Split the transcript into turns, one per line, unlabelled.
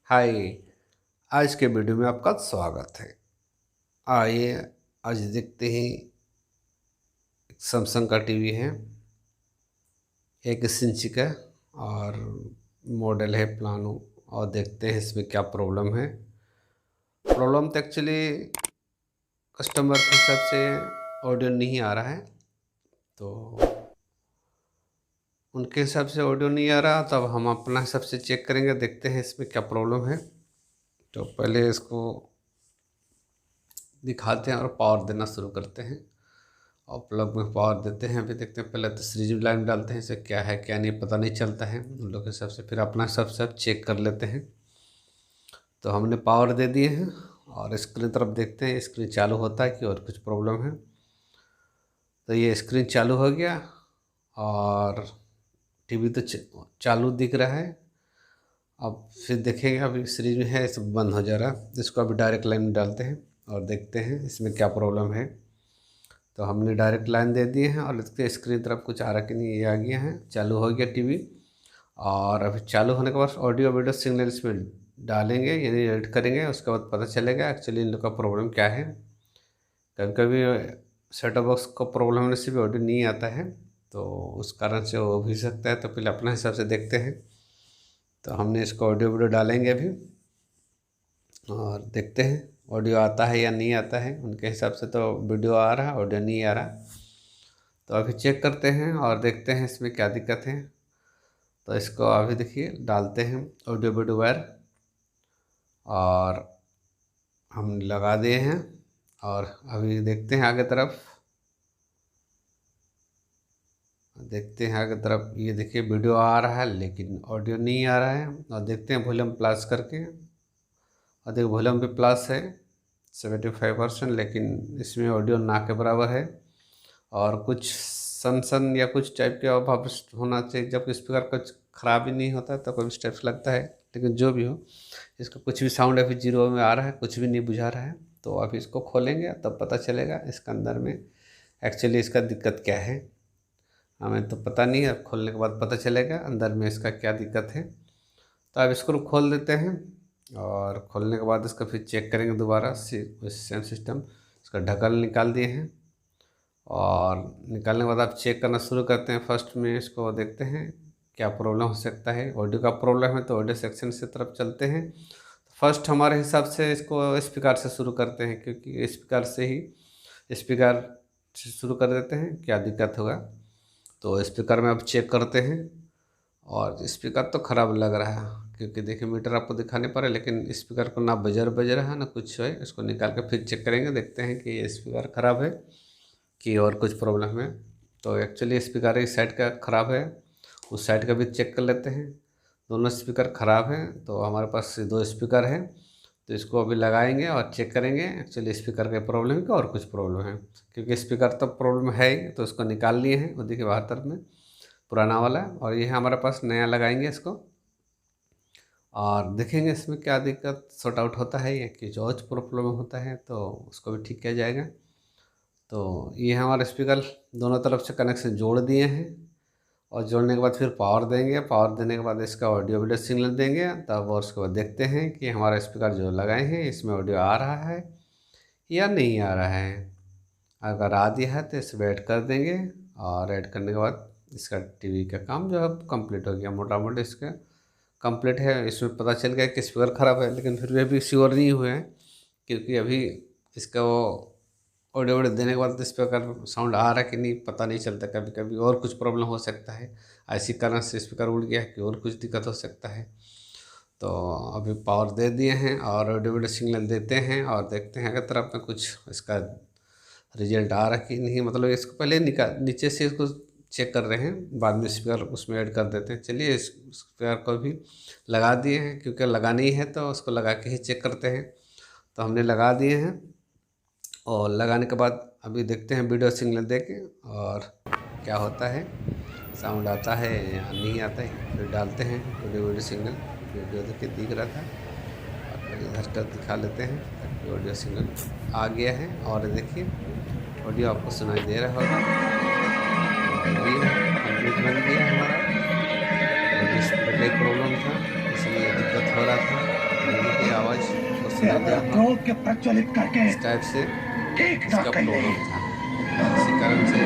हाय। आज के वीडियो में आपका स्वागत है। आइए आज देखते हैं। सैमसंग का टीवी है, 1 इंच का, और मॉडल है प्लानो। और देखते हैं इसमें क्या प्रॉब्लम है। प्रॉब्लम तो एक्चुअली कस्टमर के हिसाब से ऑडियो नहीं आ रहा है, तो उनके हिसाब से ऑडियो नहीं आ रहा, तब हम अपना हिसाब से चेक करेंगे, देखते हैं इसमें क्या प्रॉब्लम है। तो पहले इसको दिखाते हैं और पावर देना शुरू करते हैं। और प्लग में पावर देते हैं। अभी देखते हैं, पहले तो सीरीज लाइन डालते हैं, इसे क्या है क्या नहीं पता नहीं चलता है उन लोग के हिसाब से। फिर अपना हिसाब से चेक कर लेते हैं। तो हमने पावर दे दिए हैं और स्क्रीन तरफ देखते हैं, स्क्रीन चालू होता है कि और कुछ प्रॉब्लम है। तो ये स्क्रीन चालू हो गया और टीवी तो चालू दिख रहा है। अब फिर देखेंगे, अभी सीरीज में है, सब बंद हो जा रहा है। इसको अभी डायरेक्ट लाइन में डालते हैं और देखते हैं इसमें क्या प्रॉब्लम है। तो हमने डायरेक्ट लाइन दे दिए हैं और इसके स्क्रीन तरफ कुछ आ रहा कि नहीं, ये आ गया है, चालू हो गया टीवी। और अभी चालू होने के बाद ऑडियो वीडियो सिग्नल इसमें डालेंगे, यानी एडिट करेंगे, उसके बाद पता चलेगा एक्चुअली इन लोग का प्रॉब्लम क्या है। कभी कभी सेट टॉप बॉक्स को प्रॉब्लम होने से भी ऑडियो नहीं आता है, तो उस कारण से हो भी सकता है। तो पहले अपना हिसाब से देखते हैं। तो हमने इसको ऑडियो वीडियो डालेंगे अभी और देखते हैं ऑडियो आता है या नहीं आता है। उनके हिसाब से तो वीडियो आ रहा है, ऑडियो नहीं आ रहा। तो अभी चेक करते हैं और देखते हैं इसमें क्या दिक्कत है। तो इसको अभी देखिए डालते हैं ऑडियो वीडियो वायर, और हम लगा दिए हैं। और अभी देखते हैं आगे तरफ, ये देखिए वीडियो आ रहा है लेकिन ऑडियो नहीं आ रहा है। और देखते हैं वॉल्यूम प्लस करके, और देखिए वॉल्यूम भी प्लस है 75%, लेकिन इसमें ऑडियो ना के बराबर है। और कुछ सन या कुछ टाइप के अभाव होना चाहिए। जब स्पीकर कुछ ख़राब ही नहीं होता तो कोई स्टेप्स लगता है, लेकिन जो भी हो, इसका कुछ भी साउंड अभी जीरो में आ रहा है, कुछ भी नहीं बुझा रहा है। तो अभी इसको खोलेंगे तब पता चलेगा इसका अंदर में एक्चुअली इसका दिक्कत क्या है। हमें तो पता नहीं है, अब खोलने के बाद पता चलेगा अंदर में इसका क्या दिक्कत है। तो अब इसको खोल देते हैं और खोलने के बाद इसका फिर चेक करेंगे दोबारा सेम सिस्टम। इसका ढक्कन निकाल दिए हैं और निकालने के बाद आप चेक करना शुरू करते हैं। फर्स्ट में इसको देखते हैं क्या प्रॉब्लम हो सकता है। ऑडियो का प्रॉब्लम है तो ऑडियो सेक्शन से तरफ चलते हैं। फर्स्ट हमारे हिसाब से इसको स्पीकर से शुरू करते हैं, क्योंकि स्पीकर से शुरू कर देते हैं, क्या दिक्कत होगा। तो स्पीकर में अब चेक करते हैं, और स्पीकर तो ख़राब लग रहा है, क्योंकि देखिए मीटर आपको दिखाने पर है, लेकिन स्पीकर को ना बज रहा है ना कुछ है। इसको निकाल के फिर चेक करेंगे, देखते हैं कि ये स्पीकर ख़राब है कि और कुछ प्रॉब्लम है। तो एक्चुअली स्पीकर इस साइड का ख़राब है, उस साइड का भी चेक कर लेते हैं। दोनों स्पीकर ख़राब हैं, तो हमारे पास 2 स्पीकर हैं। तो इसको अभी लगाएंगे और चेक करेंगे एक्चुअली स्पीकर का प्रॉब्लम है कि और कुछ प्रॉब्लम है। क्योंकि स्पीकर तो प्रॉब्लम है ही, तो इसको निकाल लिए हैं, वो देखिए बाहर तरफ में पुराना वाला, और ये हमारे पास नया लगाएंगे इसको। और देखेंगे इसमें क्या दिक्कत सॉर्ट आउट होता है या कुछ और प्रॉब्लम होता है, तो उसको भी ठीक किया जाएगा। तो ये हमारे स्पीकर दोनों तरफ से कनेक्शन जोड़ दिए हैं, और जोड़ने के बाद फिर पावर देंगे। पावर देने के बाद इसका ऑडियो वीडियो सिग्नल देंगे तब, और उसके बाद देखते हैं कि हमारा स्पीकर जो लगाए हैं इसमें ऑडियो आ रहा है या नहीं आ रहा है। अगर आ दिया है तो इसे ऐड कर देंगे, और ऐड करने के बाद इसका टीवी का काम जो है कंप्लीट हो गया। मोटा मोटी इसका कंप्लीट है। इसमें पता चल गया कि स्पीकर ख़राब है, लेकिन फिर भी अभी श्योर नहीं हुए हैं, क्योंकि अभी इसका वो ऑडियो वीडियो देने के बाद स्पीकर साउंड आ रहा है कि नहीं पता नहीं चलता। कभी कभी और कुछ प्रॉब्लम हो सकता है, ऐसी कारण से स्पीकर उड़ गया कि और कुछ दिक्कत हो सकता है। तो अभी पावर दे दिए हैं और ऑडियो वीडियो सिग्नल देते हैं, और देखते हैं अगर तरफ में कुछ इसका रिजल्ट आ रहा है कि नहीं। मतलब इसको पहले नीचे से इसको चेक कर रहे हैं, बाद में स्पीकर उसमें ऐड कर देते हैं। चलिए इस स्पीकर को भी लगा दिए हैं, क्योंकि लगानी ही है तो उसको लगा के ही चेक करते हैं। तो हमने लगा दिए हैं, और लगाने के बाद अभी देखते हैं वीडियो सिग्नल दे के और क्या होता है, साउंड आता है या नहीं आता है। फिर डालते हैं वीडियो सिग्नल। वीडियो देखिए दिख रहा था, और इधर का दिखा लेते हैं ताकि ऑडियो सिग्नल आ गया है। और देखिए ऑडियो आपको सुनाई दे रहा होगा, और ये कंप्लीट बन गया हमारा। डिस्प्ले प्रॉब्लम था, इसलिए दिक्कत हो रहा था।
से अपने क्रोध के प्रज्वलित करके
इस टाइप से
ठीक
इसका
ना कर ले।
प्रॉब्लम था, इसी कारण से